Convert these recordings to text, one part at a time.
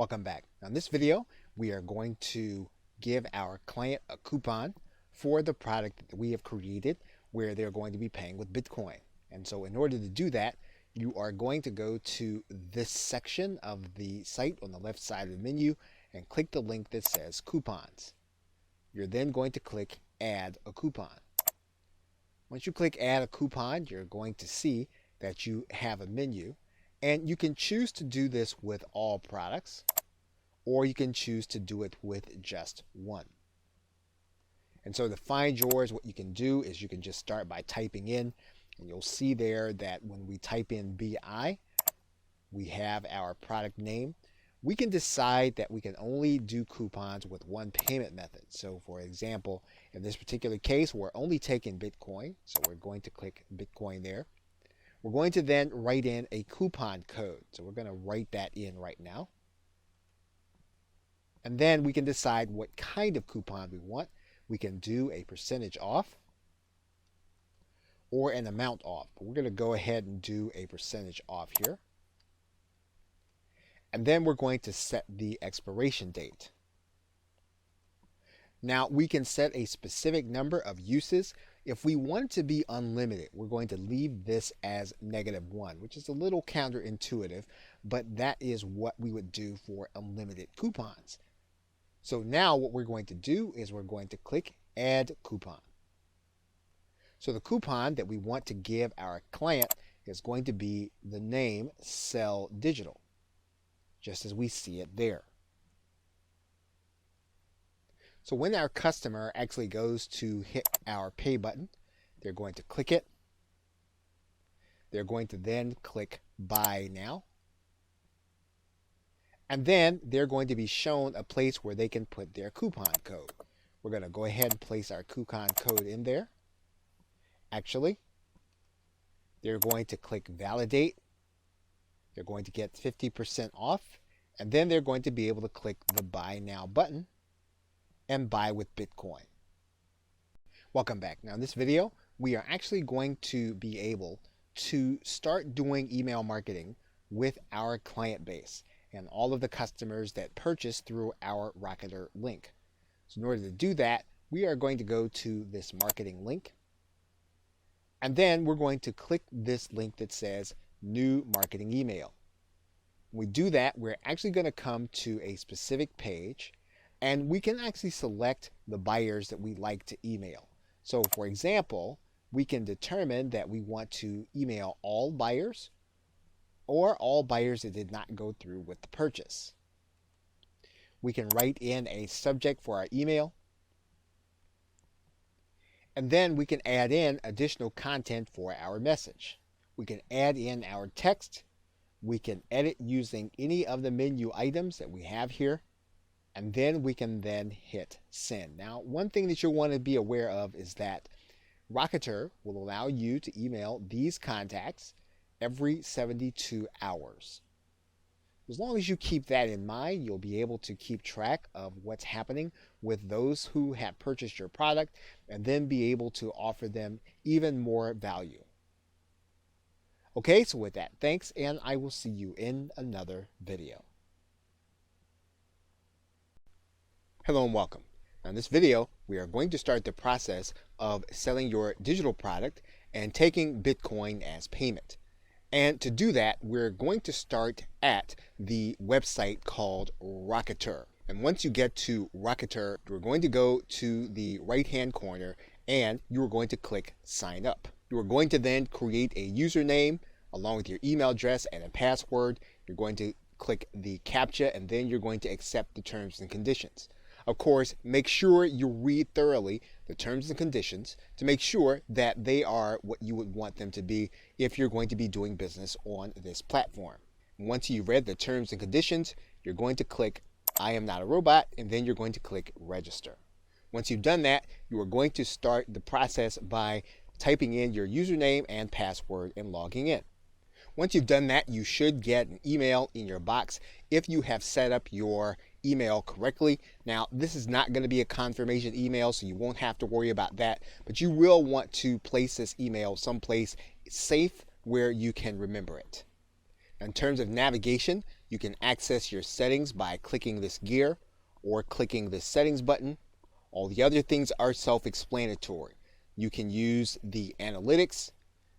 Welcome back. Now in this video, we are going to give our client a coupon for the product that we have created where they're going to be paying with Bitcoin. And so in order to do that, you are going to go to this section of the site on the left side of the menu and click the link that says coupons. You're then going to click add a coupon. Once you click add a coupon, you're going to see that you have a menu. And you can choose to do this with all products, or you can choose to do it with just one. And so to find yours, what you can do is you can just start by typing in, and you'll see there that when we type in BI, we have our product name. We can decide that we can only do coupons with one payment method. So for example, in this particular case, we're only taking Bitcoin. So we're going to click Bitcoin there. We're going to then write in a coupon code. So we're going to write that in right now. And then we can decide what kind of coupon we want. We can do a percentage off or an amount off. But we're going to go ahead and do a percentage off here. And then we're going to set the expiration date. Now we can set a specific number of uses. If we want it to be unlimited, we're going to leave this as -1, which is a little counterintuitive, but that is what we would do for unlimited coupons. So now what we're going to do is we're going to click add coupon. So the coupon that we want to give our client is going to be the name Sell Digital, just as we see it there. So when our customer actually goes to hit our pay button, they're going to click it. They're going to then click buy now. And then they're going to be shown a place where they can put their coupon code. We're going to go ahead and place our coupon code in there. Actually, they're going to click validate. They're going to get 50% off. And then they're going to be able to click the buy now button and buy with Bitcoin. Welcome back. Now in this video, we are actually going to be able to start doing email marketing with our client base and all of the customers that purchase through our Rocketer link. So in order to do that, we are going to go to this marketing link. And then we're going to click this link that says new marketing email. When we do that, we're actually going to come to a specific page. And we can actually select the buyers that we like to email. So for example, we can determine that we want to email all buyers or all buyers that did not go through with the purchase. We can write in a subject for our email. And then we can add in additional content for our message. We can add in our text. We can edit using any of the menu items that we have here. And then we can then hit send. Now, one thing that you'll want to be aware of is that Rocketer will allow you to email these contacts every 72 hours. As long as you keep that in mind, you'll be able to keep track of what's happening with those who have purchased your product and then be able to offer them even more value. Okay, so with that, thanks, and I will see you in another video. Hello and welcome. Now in this video, we are going to start the process of selling your digital product and taking Bitcoin as payment. And to do that, we're going to start at the website called Rocketer. And once you get to Rocketer, you're going to go to the right-hand corner and you are going to click sign up. You are going to then create a username along with your email address and a password. You're going to click the CAPTCHA and then you're going to accept the terms and conditions. Of course, make sure you read thoroughly the terms and conditions to make sure that they are what you would want them to be if you're going to be doing business on this platform. Once you've read the terms and conditions, you're going to click I am not a robot, and then you're going to click register. Once you've done that, you are going to start the process by typing in your username and password and logging in. Once you've done that, you should get an email in your box if you have set up your email correctly. Now, this is not going to be a confirmation email, so you won't have to worry about that, but you will want to place this email someplace safe where you can remember it. In terms of navigation, You can access your settings by clicking this gear or clicking the settings button. All the other things are self-explanatory. You can use the analytics.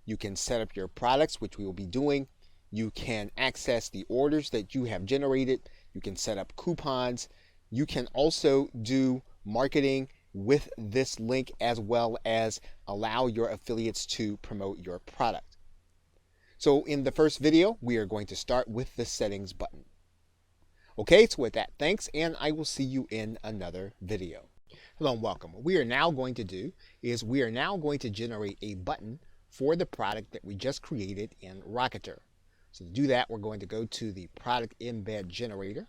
You can set up your products, which we will be doing. You can access the orders that you have generated. You can set up coupons. You can also do marketing with this link, as well as allow your affiliates to promote your product. So in the first video, we are going to start with the settings button. Okay, so with that, thanks, and I will see you in another video. Hello and welcome. What we are now going to do is we are now going to generate a button for the product that we just created in Rocketer. So to do that, we're going to go to the product embed generator.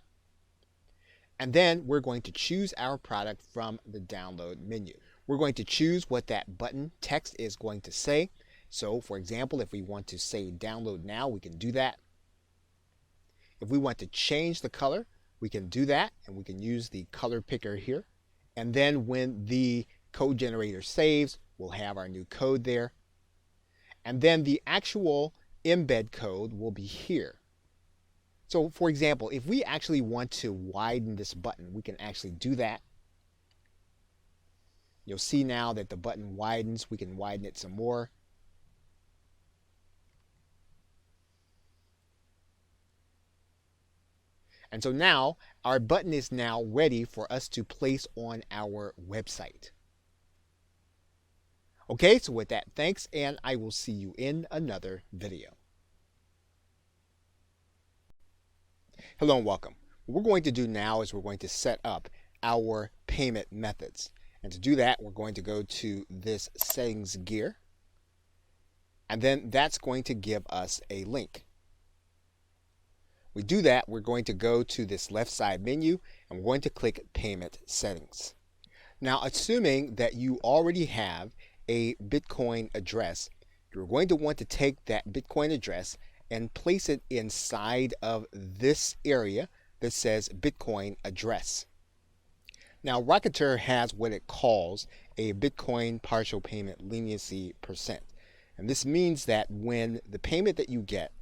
And then we're going to choose our product from the download menu. We're going to choose what that button text is going to say. So for example, if we want to say download now, we can do that. If we want to change the color, we can do that, and we can use the color picker here. And then when the code generator saves, we'll have our new code there. And then the actual embed code will be here. So for example, if we actually want to widen this button, we can actually do that. You'll see now that the button widens. We can widen it some more. And so now our button is now ready for us to place on our website. Okay, so with that, thanks, and I will see you in another video. Hello and welcome. What we're going to do now is we're going to set up our payment methods. And to do that, we're going to go to this settings gear. And then that's going to give us a link. We do that, we're going to go to this left side menu and we're going to click payment settings. Now, assuming that you already have a Bitcoin address, you're going to want to take that Bitcoin address and place it inside of this area that says Bitcoin address. Now, Rocketer has what it calls a Bitcoin partial payment leniency percent. And this means that when the payment that you get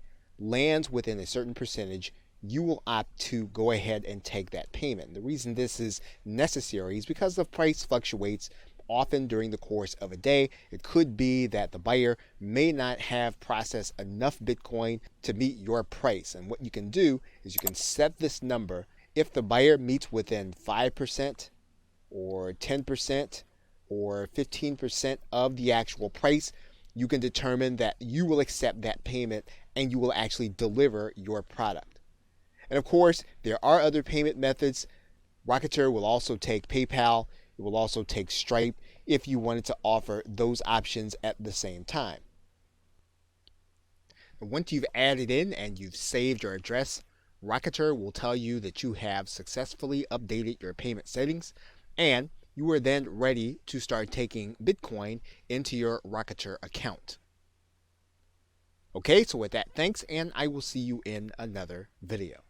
lands within a certain percentage, you will opt to go ahead and take that payment. The reason this is necessary is because the price fluctuates often during the course of a day. It could be that the buyer may not have processed enough Bitcoin to meet your price. And what you can do is you can set this number. If the buyer meets within 5% or 10% or 15% of the actual price, you can determine that you will accept that payment and you will actually deliver your product. And of course, there are other payment methods. Rocketer will also take PayPal. It will also take Stripe if you wanted to offer those options at the same time. And once you've added in and you've saved your address, Rocketer will tell you that you have successfully updated your payment settings, and you are then ready to start taking Bitcoin into your Rocketer account. Okay, so with that, thanks, and I will see you in another video.